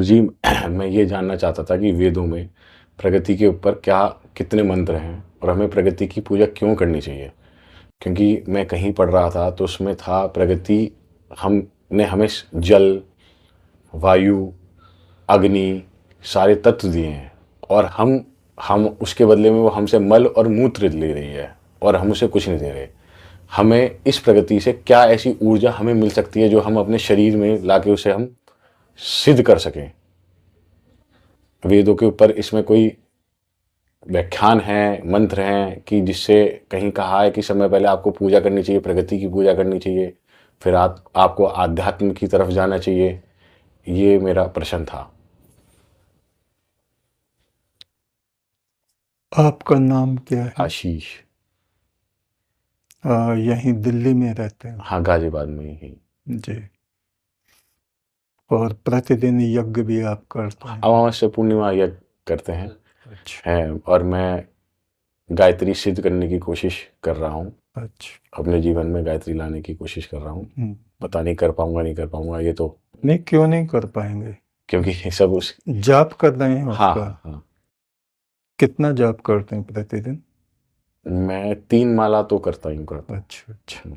गुरुजी मैं ये जानना चाहता था कि वेदों में प्रकृति के ऊपर क्या कितने मंत्र हैं और हमें प्रकृति की पूजा क्यों करनी चाहिए? क्योंकि मैं कहीं पढ़ रहा था तो उसमें था प्रकृति हमने हमें जल, वायु, अग्नि सारे तत्व दिए हैं और हम उसके बदले में वो हमसे मल और मूत्र ले रही है और हम उसे कुछ नहीं दे रहे। हमें इस प्रकृति से क्या ऐसी ऊर्जा हमें मिल सकती है जो हम अपने शरीर में लाके उसे हम सिद्ध कर सकें? वेदों के ऊपर इसमें कोई व्याख्यान है, मंत्र हैं कि जिससे कहीं कहा है कि समय पहले आपको पूजा करनी चाहिए, प्रकृति की पूजा करनी चाहिए, फिर आपको आध्यात्म की तरफ जाना चाहिए? ये मेरा प्रश्न था। आपका नाम क्या है? आशीष। यहीं दिल्ली में रहते हैं? हाँ, गाजियाबाद में ही। जी। और प्रतिदिन यज्ञ भी आप करते हैं? अमावस्या पूर्णिमा यज्ञ करते हैं। अच्छा। और मैं गायत्री सिद्ध करने की कोशिश कर रहा हूँ। अच्छा। अपने जीवन में गायत्री लाने की कोशिश कर रहा हूँ। पता नहीं कर पाऊंगा नहीं कर पाऊंगा, ये तो नहीं, क्यों नहीं कर पाएंगे? क्योंकि सब उस जाप कर रहे हैं हाँ उसका? हाँ। कितना जाप करते हैं प्रतिदिन? मैं 3 माला तो करता ही करता हूँ। अच्छा अच्छा।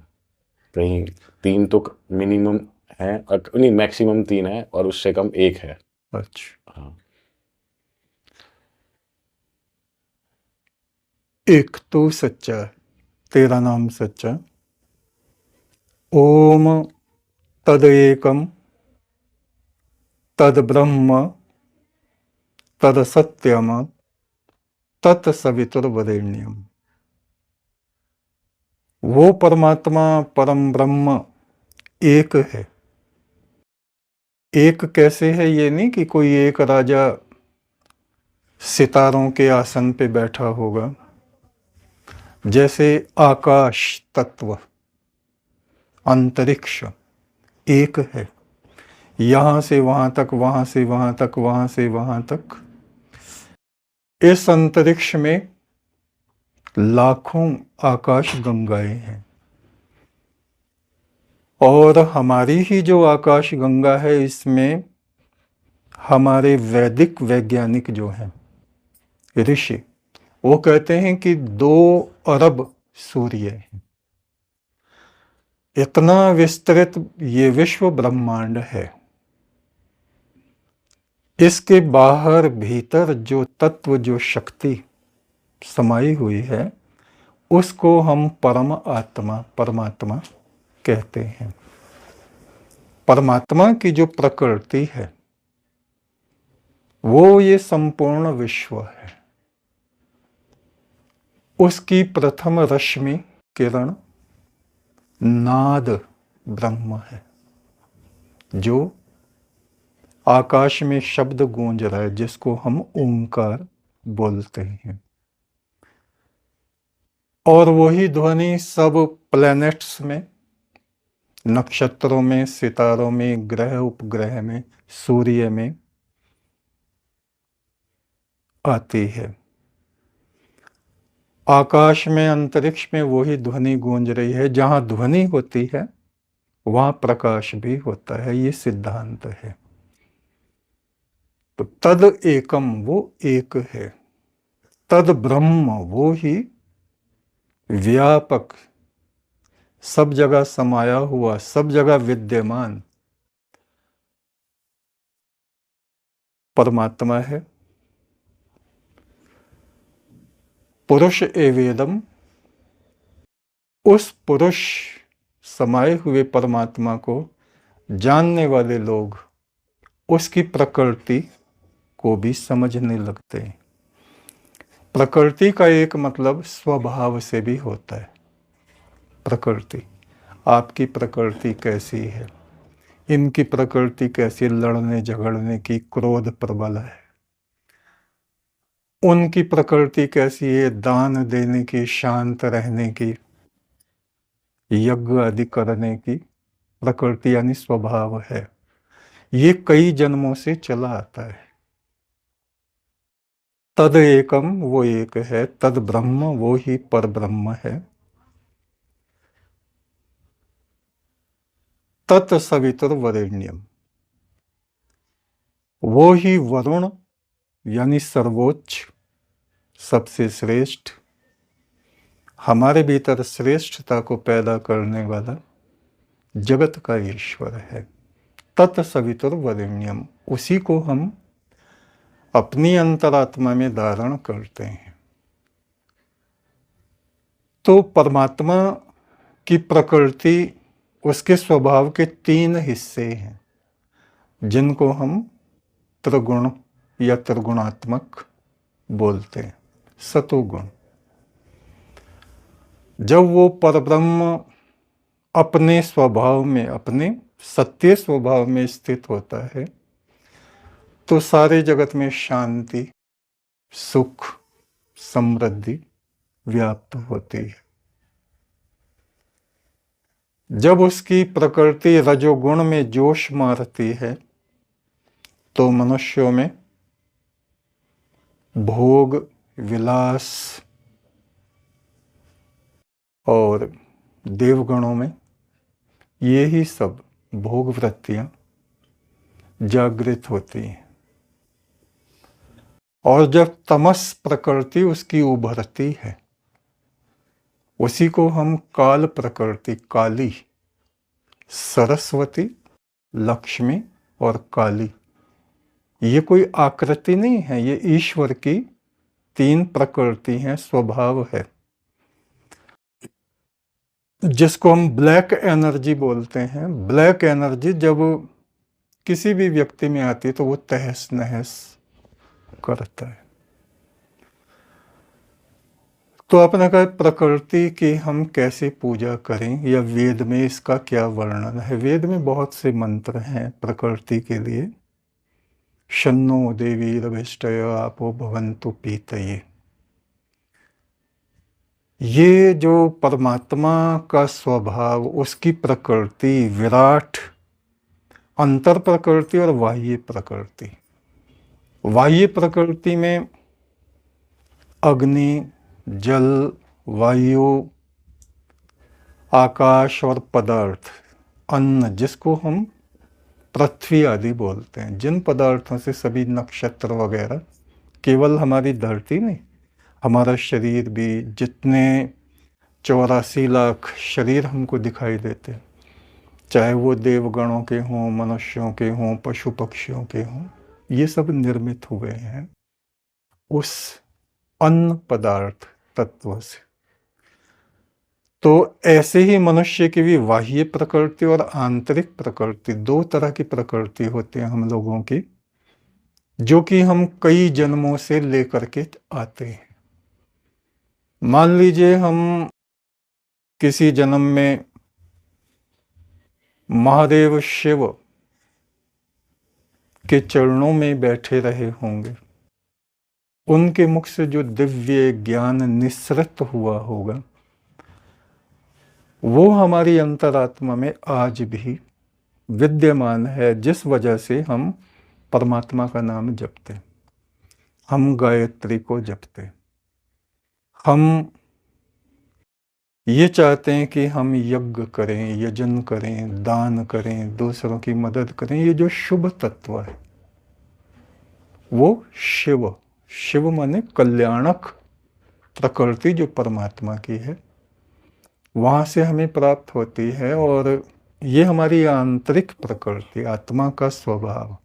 कहीं 3 तो मिनिमम है और नहीं मैक्सिमम 3 है और उससे कम 1 है। अच्छा। हाँ। एक तो सच्चा, तेरा नाम सच्चा। ओम तदेकम तद ब्रह्म तद सत्यम तत्सवितुर्वरेण्यम। वो परमात्मा परम ब्रह्म एक है। एक कैसे है? ये नहीं कि कोई एक राजा सितारों के आसन पे बैठा होगा। जैसे आकाश तत्व, अंतरिक्ष एक है, यहां से वहां तक, वहां से वहां तक, वहां से वहां तक। इस अंतरिक्ष में लाखों आकाश गंगाएं हैं और हमारी ही जो आकाश गंगा है, इसमें हमारे वैदिक वैज्ञानिक जो हैं, ऋषि, वो कहते हैं कि 2 अरब सूर्य हैं। इतना विस्तृत ये विश्व ब्रह्मांड है। इसके बाहर भीतर जो तत्व, जो शक्ति समाई हुई है, उसको हम परम आत्मा, परमात्मा कहते हैं। परमात्मा की जो प्रकृति है वो ये संपूर्ण विश्व है। उसकी प्रथम रश्मि, किरण, नाद ब्रह्म है, जो आकाश में शब्द गूंज रहा है, जिसको हम ओंकार बोलते हैं। और वही ध्वनि सब प्लैनेट्स में, नक्षत्रों में, सितारों में, ग्रह उपग्रह में, सूर्य में आती है। आकाश में, अंतरिक्ष में वही ध्वनि गूंज रही है। जहां ध्वनि होती है वहां प्रकाश भी होता है। ये सिद्धांत है। तो तद एकम, वो एक है। तद ब्रह्म, वो ही व्यापक, सब जगह समाया हुआ, सब जगह विद्यमान परमात्मा है। पुरुष एवेदम, उस पुरुष समाये हुए परमात्मा को जानने वाले लोग उसकी प्रकृति को भी समझने लगते हैं। प्रकृति का एक मतलब स्वभाव से भी होता है। प्रकृति, आपकी प्रकृति कैसी है, इनकी प्रकृति कैसी, लड़ने झगड़ने की, क्रोध प्रबल है। उनकी प्रकृति कैसी है, दान देने की, शांत रहने की, यज्ञ आदि करने की प्रकृति यानी स्वभाव है। ये कई जन्मों से चला आता है। तद एकम, वो एक है। तद ब्रह्म, वो ही पर ब्रह्म है। तत्सवितुर्वरेण्यम, वो ही वरुण यानी सर्वोच्च, सबसे श्रेष्ठ, हमारे भीतर श्रेष्ठता को पैदा करने वाला जगत का ईश्वर है। तत्सवितुर्वरेण्यम, उसी को हम अपनी अंतरात्मा में धारण करते हैं। तो परमात्मा की प्रकृति, उसके स्वभाव के 3 हिस्से हैं, जिनको हम त्रिगुण या त्रिगुणात्मक बोलते हैं। सतोगुण, जब वो परब्रह्म अपने स्वभाव में, अपने सत्य स्वभाव में स्थित होता है, तो सारे जगत में शांति, सुख, समृद्धि व्याप्त होती है। जब उसकी प्रकृति रजोगुण में जोश मारती है, तो मनुष्यों में भोग, विलास, और देवगणों में ये ही सब भोग वृत्तियां जागृत होती हैं। और जब तमस प्रकृति उसकी उभरती है, उसी को हम काल प्रकृति, काली, सरस्वती, लक्ष्मी और काली, ये कोई आकृति नहीं है, ये ईश्वर की 3 प्रकृति हैं, स्वभाव है, जिसको हम ब्लैक एनर्जी बोलते हैं। ब्लैक एनर्जी जब किसी भी व्यक्ति में आती है तो वो तहस नहस करता है। तो अपने कहा प्रकृति की हम कैसे पूजा करें, या वेद में इसका क्या वर्णन है। वेद में बहुत से मंत्र हैं प्रकृति के लिए। शन्नो देवी रविष्टय आपो भवन्तु पीतये। ये जो परमात्मा का स्वभाव, उसकी प्रकृति विराट, अंतर प्रकृति और बाह्य प्रकृति। बाह्य प्रकृति में अग्नि, जल, वायु, आकाश और पदार्थ, अन्न, जिसको हम पृथ्वी आदि बोलते हैं, जिन पदार्थों से सभी नक्षत्र वगैरह, केवल हमारी धरती नहीं, हमारा शरीर भी, जितने 84 लाख शरीर हमको दिखाई देते हैं, चाहे वो देवगणों के हों, मनुष्यों के हों, पशु पक्षियों के हों, ये सब निर्मित हुए हैं उस अन्न पदार्थ तत्व से। तो ऐसे ही मनुष्य की भी बाह्य प्रकृति और आंतरिक प्रकृति, 2 तरह की प्रकृति होती है हम लोगों की, जो कि हम कई जन्मों से लेकर के आते हैं। मान लीजिए हम किसी जन्म में महादेव शिव के चरणों में बैठे रहे होंगे, उनके मुख से जो दिव्य ज्ञान निस्सृत हुआ होगा, वो हमारी अंतरात्मा में आज भी विद्यमान है, जिस वजह से हम परमात्मा का नाम जपते, हम गायत्री को जपते, हम ये चाहते हैं कि हम यज्ञ करें, यजन करें, दान करें, दूसरों की मदद करें। ये जो शुभ तत्व है वो शिव, शिव माने कल्याणक प्रकृति जो परमात्मा की है, वहाँ से हमें प्राप्त होती है। और ये हमारी आंतरिक प्रकृति, आत्मा का स्वभाव।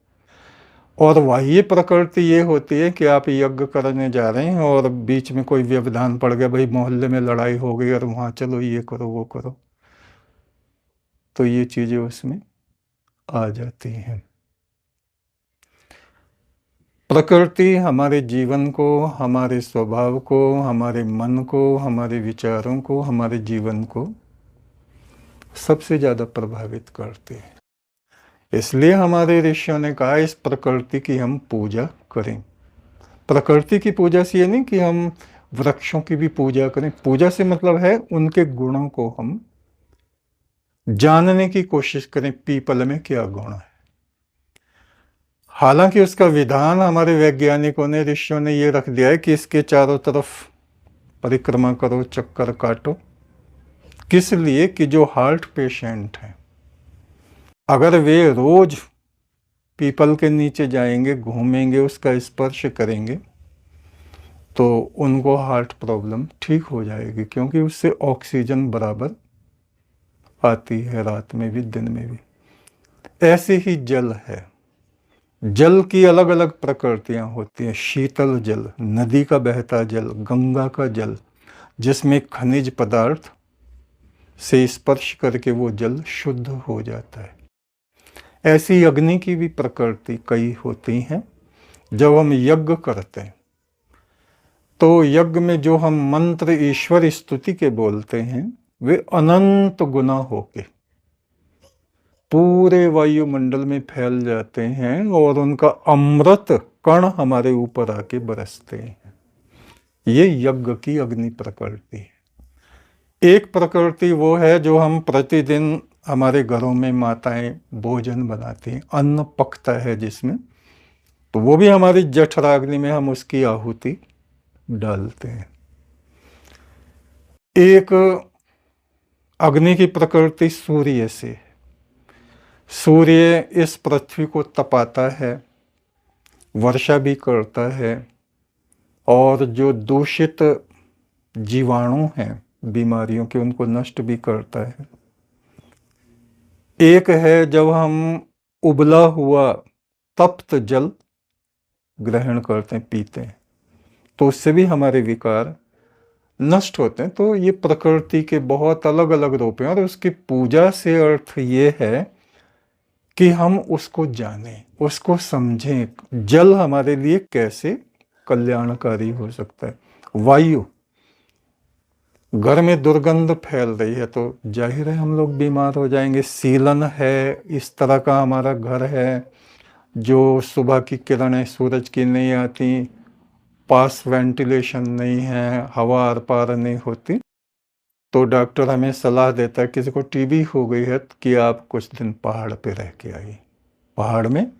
और बाह्य प्रकृति ये होती है कि आप यज्ञ करने जा रहे हैं और बीच में कोई व्यवधान पड़ गया, भाई मोहल्ले में लड़ाई हो गई और वहाँ चलो ये करो वो करो, तो ये चीज़ें उसमें आ जाती हैं। प्रकृति हमारे जीवन को, हमारे स्वभाव को, हमारे मन को, हमारे विचारों को, हमारे जीवन को सबसे ज़्यादा प्रभावित करती है। इसलिए हमारे ऋषियों ने कहा इस प्रकृति की हम पूजा करें। प्रकृति की पूजा से ये नहीं कि हम वृक्षों की भी पूजा करें। पूजा से मतलब है उनके गुणों को हम जानने की कोशिश करें, पीपल में क्या गुण है। हालांकि उसका विधान हमारे वैज्ञानिकों ने, ऋषियों ने ये रख दिया है कि इसके चारों तरफ परिक्रमा करो, चक्कर काटो। किस लिए? कि जो हार्ट पेशेंट हैं, अगर वे रोज पीपल के नीचे जाएंगे, घूमेंगे, उसका स्पर्श करेंगे तो उनको हार्ट प्रॉब्लम ठीक हो जाएगी, क्योंकि उससे ऑक्सीजन बराबर आती है, रात में भी दिन में भी। ऐसे ही जल है, जल की अलग अलग प्रकृतियां होती हैं। शीतल जल, नदी का बहता जल, गंगा का जल, जिसमें खनिज पदार्थ से स्पर्श करके वो जल शुद्ध हो जाता है। ऐसी अग्नि की भी प्रकृति कई होती हैं। जब हम यज्ञ करते हैं तो यज्ञ में जो हम मंत्र ईश्वर स्तुति के बोलते हैं, वे अनंत गुना होके पूरे वायुमंडल में फैल जाते हैं और उनका अमृत कण हमारे ऊपर आके बरसते हैं। ये यज्ञ की अग्नि प्रकृति है। एक प्रकृति वो है जो हम प्रतिदिन हमारे घरों में माताएं भोजन बनाती हैं, अन्न पकता है जिसमें, तो वो भी हमारी जठराग्नि में हम उसकी आहुति डालते हैं। एक अग्नि की प्रकृति सूर्य से है। सूर्य इस पृथ्वी को तपाता है, वर्षा भी करता है, और जो दूषित जीवाणु हैं बीमारियों के, उनको नष्ट भी करता है। एक है जब हम उबला हुआ तप्त जल ग्रहण करते हैं, पीते हैं, तो उससे भी हमारे विकार नष्ट होते हैं। तो ये प्रकृति के बहुत अलग अलग रूप हैं, और उसकी पूजा से अर्थ ये है कि हम उसको जानें, उसको समझें। जल हमारे लिए कैसे कल्याणकारी हो सकता है। वायु, घर में दुर्गंध फैल रही है तो जाहिर है हम लोग बीमार हो जाएंगे। सीलन है, इस तरह का हमारा घर है जो सुबह की किरणें सूरज की नहीं आती, पास वेंटिलेशन नहीं है, हवा आर पार नहीं होती, तो डॉक्टर हमें सलाह देता है किसी को टीबी हो गई है कि आप कुछ दिन पहाड़ पे रह के आइए। पहाड़ में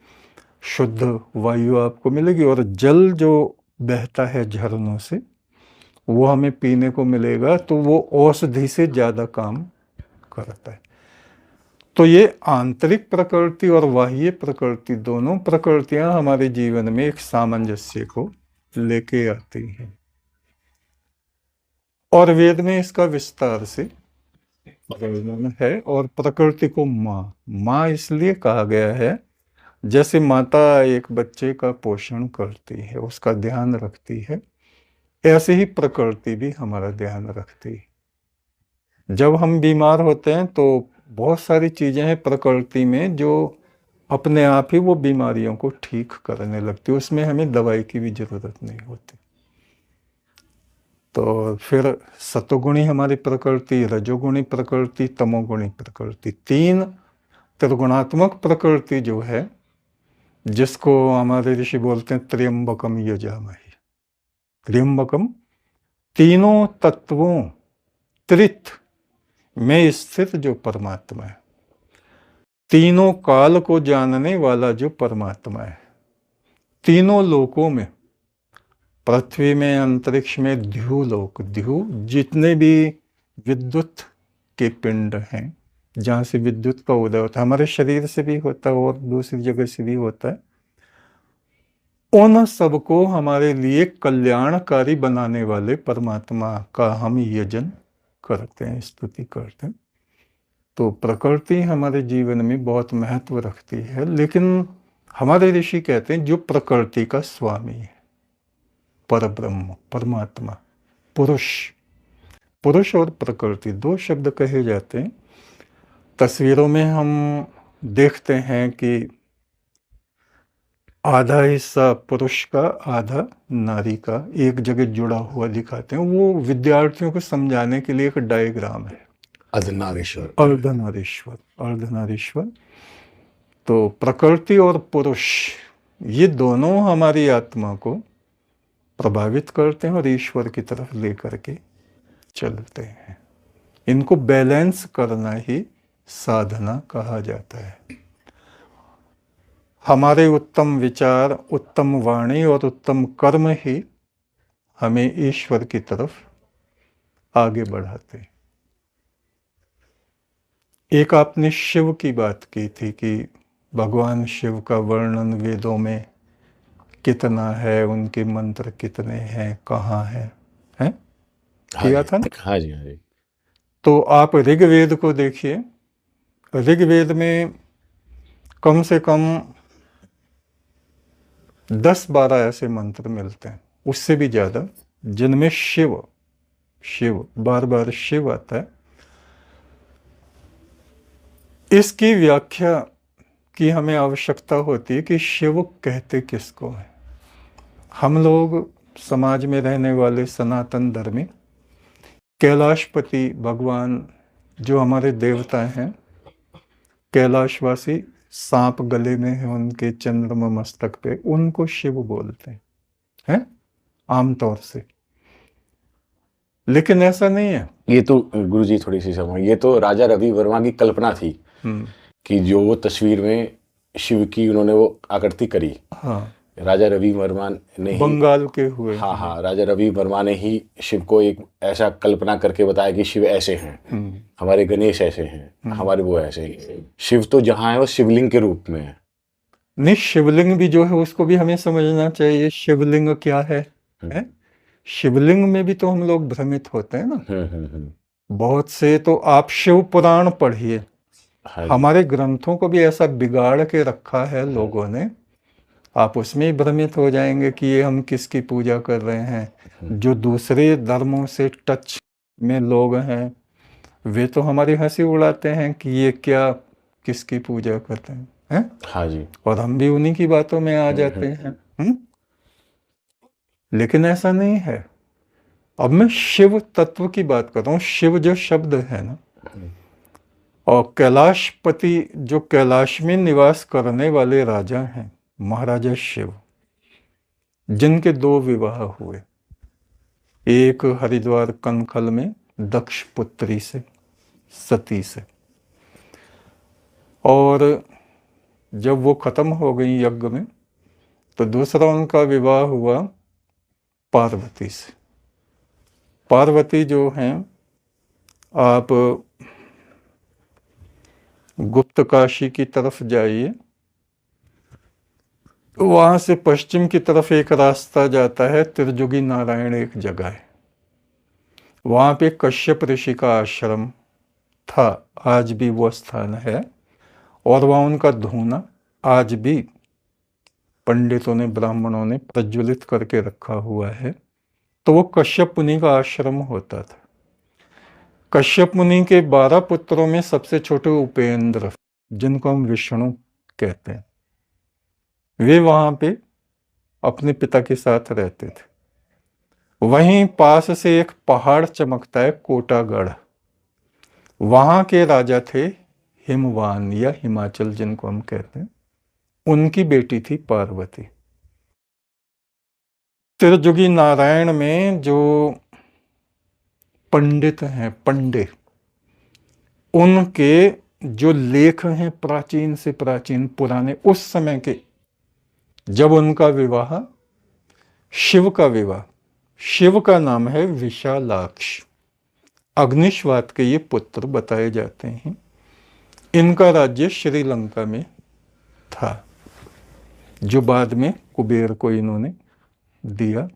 शुद्ध वायु आपको मिलेगी, और जल जो बहता है झरनों से वो हमें पीने को मिलेगा, तो वो औषधि से ज़्यादा काम करता है। तो ये आंतरिक प्रकृति और बाह्य प्रकृति, दोनों प्रकृतियां हमारे जीवन में एक सामंजस्य को लेके आती हैं। और वेद में इसका विस्तार से वर्णन है। और प्रकृति को माँ इसलिए कहा गया है, जैसे माता एक बच्चे का पोषण करती है, उसका ध्यान रखती है, ऐसे ही प्रकृति भी हमारा ध्यान रखती है। जब हम बीमार होते हैं तो बहुत सारी चीजें हैं प्रकृति में जो अपने आप ही वो बीमारियों को ठीक करने लगती है, उसमें हमें दवाई की भी जरूरत नहीं होती। तो फिर सतोगुणी हमारी प्रकृति, रजोगुणी प्रकृति, तमोगुणी प्रकृति, तीन त्रिगुणात्मक प्रकृति जो है, जिसको हमारे ऋषि बोलते हैं त्र्यंबकम यजामहे। त्र्यंबकम, तीनों तत्वों त्रित में स्थित जो परमात्मा है, तीनों काल को जानने वाला जो परमात्मा है, तीनों लोकों में, पृथ्वी में, अंतरिक्ष में, द्युलोक, द्यु जितने भी विद्युत के पिंड हैं, जहाँ से विद्युत का उदय होता है, हमारे शरीर से भी होता है और दूसरी जगह से भी होता है, उन सबको हमारे लिए कल्याणकारी बनाने वाले परमात्मा का हम यजन करते हैं, स्तुति करते हैं। तो प्रकृति हमारे जीवन में बहुत महत्व रखती है, लेकिन हमारे ऋषि कहते हैं जो प्रकृति का स्वामी है, परब्रह्म, परमात्मा, पुरुष, पुरुष और प्रकृति दो शब्द कहे जाते हैं। तस्वीरों में हम देखते हैं कि आधा हिस्सा पुरुष का, आधा नारी का एक जगह जुड़ा हुआ दिखाते हैं। वो विद्यार्थियों को समझाने के लिए एक डायग्राम है, अर्धनारीश्वर। अर्धनारीश्वर, अर्धनारीश्वर। तो प्रकृति और पुरुष, ये दोनों हमारी आत्मा को प्रभावित करते हैं और ईश्वर की तरफ लेकर के चलते हैं। इनको बैलेंस करना ही साधना कहा जाता है। हमारे उत्तम विचार, उत्तम वाणी और उत्तम कर्म ही हमें ईश्वर की तरफ आगे बढ़ाते हैं। एक आपने शिव की बात की थी कि भगवान शिव का वर्णन वेदों में कितना है, उनके मंत्र कितने हैं, कहाँ हैं, हैं? हाँ किया जी, था ना। हाँ जी, हाँ जी। तो आप ऋग्वेद को देखिए, ऋग्वेद में कम से कम 10-12 ऐसे मंत्र मिलते हैं, उससे भी ज्यादा, जिनमें शिव शिव बार बार शिव आता है। इसकी व्याख्या की हमें आवश्यकता होती है कि शिव कहते किसको है। हम लोग समाज में रहने वाले सनातन धर्मी कैलाशपति भगवान जो हमारे देवता हैं, कैलाशवासी, सांप गले में है उनके, चंद्रमा मस्तक पे, उनको शिव बोलते हैं आमतौर से। लेकिन ऐसा नहीं है। ये तो गुरुजी थोड़ी सी समझ, ये तो राजा रवि वर्मा की कल्पना थी कि जो वो तस्वीर में शिव की उन्होंने वो आकृति करी। हाँ, राजा रवि वर्मा ने ही, बंगाल के हुए। हाँ हाँ, राजा रवि वर्मा ने ही शिव को एक ऐसा कल्पना करके बताया कि शिव ऐसे हैं, हमारे गणेश ऐसे हैं, हमारे वो ऐसे हैं। शिव तो जहाँ है वो शिवलिंग के रूप में है। नहीं, शिवलिंग भी जो है उसको भी हमें समझना चाहिए। शिवलिंग क्या है? शिवलिंग में भी तो हम लोग भ्रमित होते हैं ना। बहुत से तो आप शिव पुराण पढ़िए, हमारे ग्रंथों को भी ऐसा बिगाड़ के रखा है लोगों ने, आप उसमें ही भ्रमित हो जाएंगे कि ये हम किसकी पूजा कर रहे हैं। जो दूसरे धर्मों से टच में लोग हैं वे तो हमारी हंसी उड़ाते हैं कि ये क्या, किसकी पूजा करते हैं? हाँ जी। और हम भी उन्हीं की बातों में आ जाते हैं। लेकिन ऐसा नहीं है। अब मैं शिव तत्व की बात कर रहा हूँ। शिव जो शब्द है ना, और कैलाशपति जो कैलाश में निवास करने वाले राजा हैं, महाराजा शिव, जिनके 2 विवाह हुए, एक हरिद्वार कनखल में दक्ष पुत्री से, सती से, और जब वो खत्म हो गई यज्ञ में तो दूसरा उनका विवाह हुआ पार्वती से। पार्वती जो हैं, आप गुप्त काशी की तरफ जाइए, वहां से पश्चिम की तरफ एक रास्ता जाता है, त्रिजुगी नारायण एक जगह है, वहां पे कश्यप ऋषि का आश्रम था, आज भी वो स्थान है, और वहां उनका धूना आज भी पंडितों ने, ब्राह्मणों ने प्रज्वलित करके रखा हुआ है। तो वो कश्यप मुनि का आश्रम होता था। कश्यप मुनि के 12 पुत्रों में सबसे छोटे उपेंद्र, जिनको हम विष्णु कहते हैं, वे वहां पे अपने पिता के साथ रहते थे। वहीं पास से एक पहाड़ चमकता है, कोटागढ़, वहां के राजा थे हिमवान या हिमाचल जिनको हम कहते हैं, उनकी बेटी थी पार्वती। त्रिजुगी नारायण में जो पंडित हैं, पंडित, उनके जो लेख हैं प्राचीन से प्राचीन, पुराने, उस समय के, जब उनका विवाह, शिव का विवाह, शिव का नाम है विशालाक्ष, अग्निश्वात के ये पुत्र बताए जाते हैं। इनका राज्य श्रीलंका में था, जो बाद में कुबेर को इन्होंने दिया।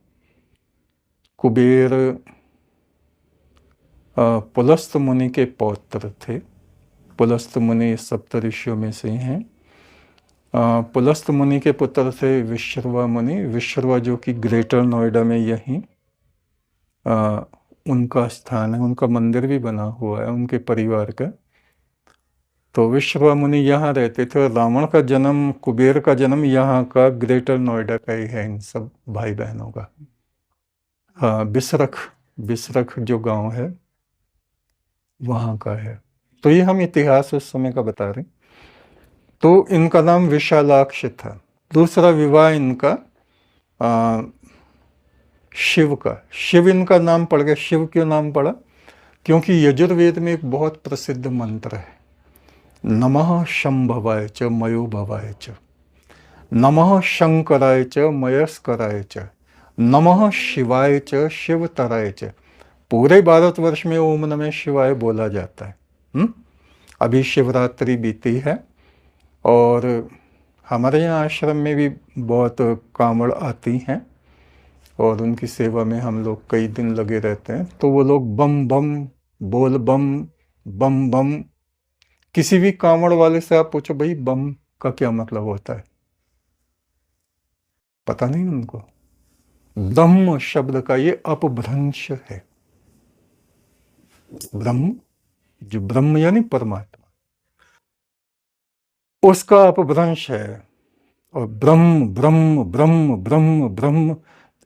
कुबेर पुलस्त मुनि के पौत्र थे। पुलस्त मुनि सप्तऋषियों में से हैं। पुलस्त मुनि के पुत्र थे विश्रवा मुनि। विश्रवा जो कि ग्रेटर नोएडा में यहीं उनका स्थान है, उनका मंदिर भी बना हुआ है उनके परिवार का। तो विश्रवा मुनि यहाँ रहते थे, और रावण का जन्म, कुबेर का जन्म यहाँ का ग्रेटर नोएडा का ही है, इन सब भाई बहनों का। हाँ, बिसरख जो गांव है वहाँ का है। तो ये हम इतिहास उस समय का बता रहे हैं। तो इनका नाम विशालाक्ष था। दूसरा विवाह इनका शिव का, शिव इनका नाम पड़ गया। शिव क्यों नाम पड़ा? क्योंकि यजुर्वेद में एक बहुत प्रसिद्ध मंत्र है, नमः शंभवाय च मयोभवाय च, नमः शंकराय च मयस्कराय च, नमः शिवाय च शिवतराय च। पूरे भारतवर्ष में ओम नमः शिवाय बोला जाता है। अभी शिवरात्रि बीती है और हमारे यहाँ आश्रम में भी बहुत कांवड़ आती हैं और उनकी सेवा में हम लोग कई दिन लगे रहते हैं। तो वो लोग बम बम, बोल बम, बम बम। किसी भी कांवड़ वाले से आप पूछो भाई बम का क्या मतलब होता है, पता नहीं उनको। ब्रह्म शब्द का ये अपभ्रंश है। ब्रह्म, जो ब्रह्म यानी परमात्मा, उसका अपभ्रंश है। और ब्रह्म ब्रह्म ब्रह्म ब्रह्म ब्रह्म,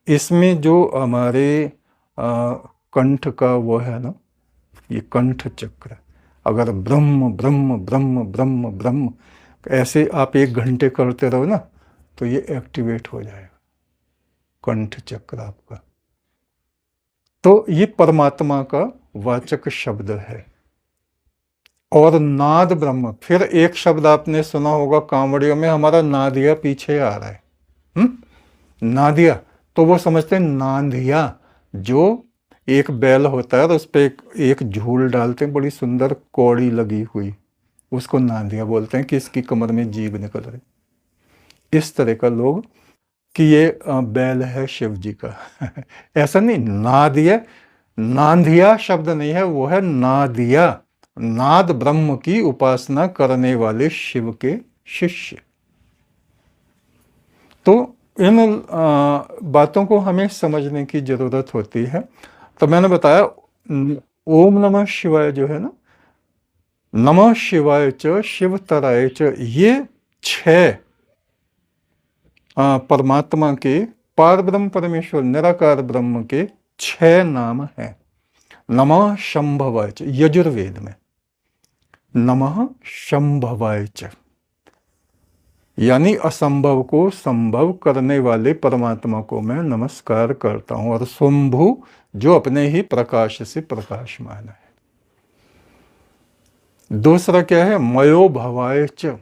इसमें जो हमारे कंठ का वो है ना, ये कंठ चक्र, अगर ब्रह्म ब्रह्म ब्रह्म ब्रह्म ब्रह्म ऐसे आप 1 घंटे करते रहो ना, तो ये एक्टिवेट हो जाएगा कंठ चक्र आपका। तो ये परमात्मा का वाचक शब्द है। और नाद ब्रह्म, फिर एक शब्द आपने सुना होगा कांवड़ियों में, हमारा नादिया पीछे आ रहा है। नादिया, तो वो समझते हैं नांदिया, जो एक बैल होता है और उस पर एक झूल डालते हैं, बड़ी सुंदर कौड़ी लगी हुई, उसको नांदिया बोलते हैं कि इसकी कमर में जीभ निकल रही। इस तरह का लोग कि ये बैल है शिव जी का। ऐसा नहीं, नादिया, नांदिया शब्द नहीं है, वो है नादिया, नाद ब्रह्म की उपासना करने वाले शिव के शिष्य। तो इन बातों को हमें समझने की जरूरत होती है। तो मैंने बताया ओम नमः शिवाय जो है ना, नमः शिवाय च, शिव तराय च, ये 6 परमात्मा के, पार ब्रह्म परमेश्वर निराकार ब्रह्म के 6 नाम हैं। नमः शंभवाय च, यजुर्वेद में नमः शंभवाय च, यानी असंभव को संभव करने वाले परमात्मा को मैं नमस्कार करता हूं। और स्वंभू, जो अपने ही प्रकाश से प्रकाशमान है। दूसरा क्या है, मयो भवाय च,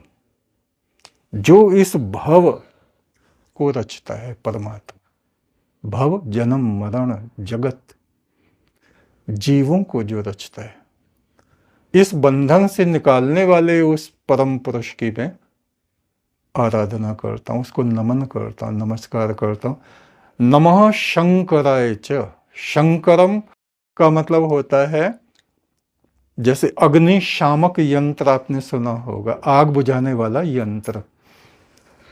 जो इस भव को रचता है परमात्मा। भव जन्म मरण जगत, जीवों को जो रचता है, इस बंधन से निकालने वाले उस परम पुरुष की मैं आराधना करता हूं, उसको नमन करता हूं, नमस्कार करता हूं। नमः शंकराय च, शंकरम का मतलब होता है, जैसे अग्निशामक यंत्र आपने सुना होगा, आग बुझाने वाला यंत्र।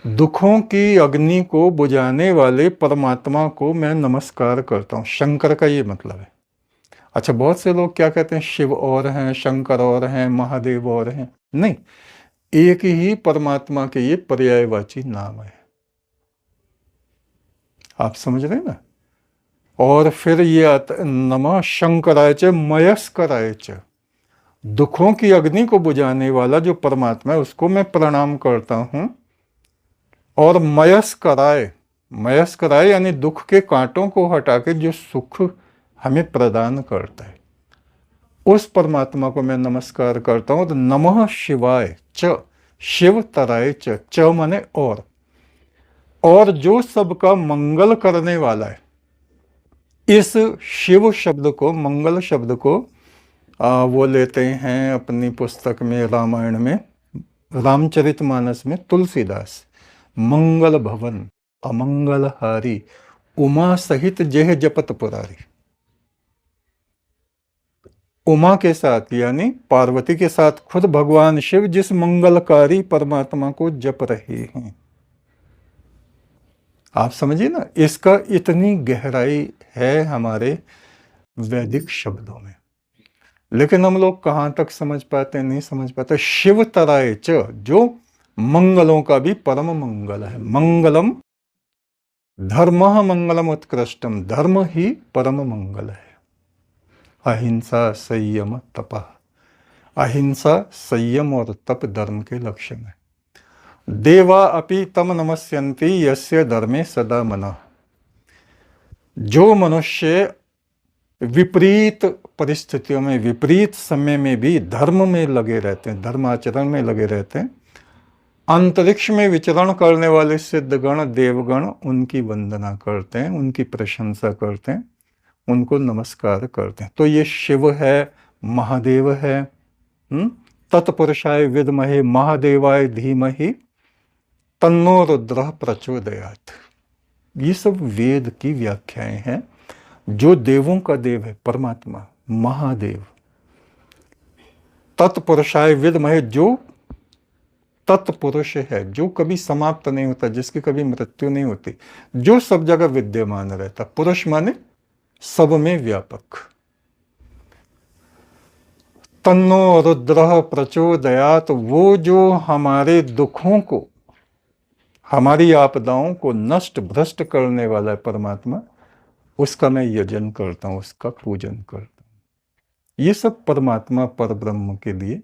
दुखों की अग्नि को बुझाने वाले परमात्मा को मैं नमस्कार करता हूं, शंकर का ये मतलब है। अच्छा, बहुत से लोग क्या कहते हैं, शिव और हैं, शंकर और हैं, महादेव और हैं। नहीं, एक ही परमात्मा के ये पर्यायवाची नाम है। आप समझ रहे हैं ना। और फिर ये आता नमः शंकराय च मयस्कराय च, दुखों की अग्नि को बुझाने वाला जो परमात्मा है उसको मैं प्रणाम करता हूं। और मयस्कराय, मयस्कराय यानी दुख के कांटों को हटा के जो सुख हमें प्रदान करता है, उस परमात्मा को मैं नमस्कार करता हूं। तो नमः शिवाय च, शिव तराय च, च माने और जो सबका मंगल करने वाला है। इस शिव शब्द को, मंगल शब्द को वो लेते हैं अपनी पुस्तक में, रामायण में, रामचरितमानस में तुलसीदास, मंगल भवन अमंगलहारी, उमा सहित जेह जपत पुरारी। उमा के साथ यानी पार्वती के साथ खुद भगवान शिव जिस मंगलकारी परमात्मा को जप रहे हैं। आप समझिए ना, इसका इतनी गहराई है हमारे वैदिक शब्दों में, लेकिन हम लोग कहां तक समझ पाते हैं, नहीं समझ पाते। शिव तराय च, जो मंगलों का भी परम मंगल है। मंगलम धर्मः मंगलम उत्कृष्टम, धर्म ही परम मंगल है। अहिंसा संयम तप, अहिंसा संयम और तप धर्म के लक्षण है। देवा अपि तम नमस्यन्ति यस्य धर्मे सदा मनः, जो मनुष्य विपरीत परिस्थितियों में, विपरीत समय में भी धर्म में लगे रहते हैं, धर्माचरण में लगे रहते हैं, अंतरिक्ष में विचरण करने वाले सिद्धगण देवगण उनकी वंदना करते हैं, उनकी प्रशंसा करते हैं, उनको नमस्कार करते हैं। तो ये शिव है, महादेव है, तत्पुरुषाय विद्महे महादेवाय धीमहि तन्नो रुद्रः प्रचोदयात्। ये सब वेद की व्याख्याएं हैं। जो देवों का देव है परमात्मा महादेव, तत्पुरुषाय विद्महे जो तत्पुरुष है, जो कभी समाप्त नहीं होता, जिसकी कभी मृत्यु नहीं होती, जो सब जगह विद्यमान रहता। पुरुष माने सब में व्यापक। तन्नो रुद्रः प्रचोदयात्, वो जो हमारे दुखों को, हमारी आपदाओं को नष्ट भ्रष्ट करने वाला है परमात्मा, उसका मैं यजन करता हूं, उसका पूजन करता हूं। ये सब परमात्मा पर ब्रह्म के लिए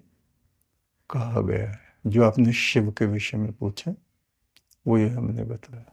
कहा गया है। जो आपने शिव के विषय में पूछा वो ये हमने बताया।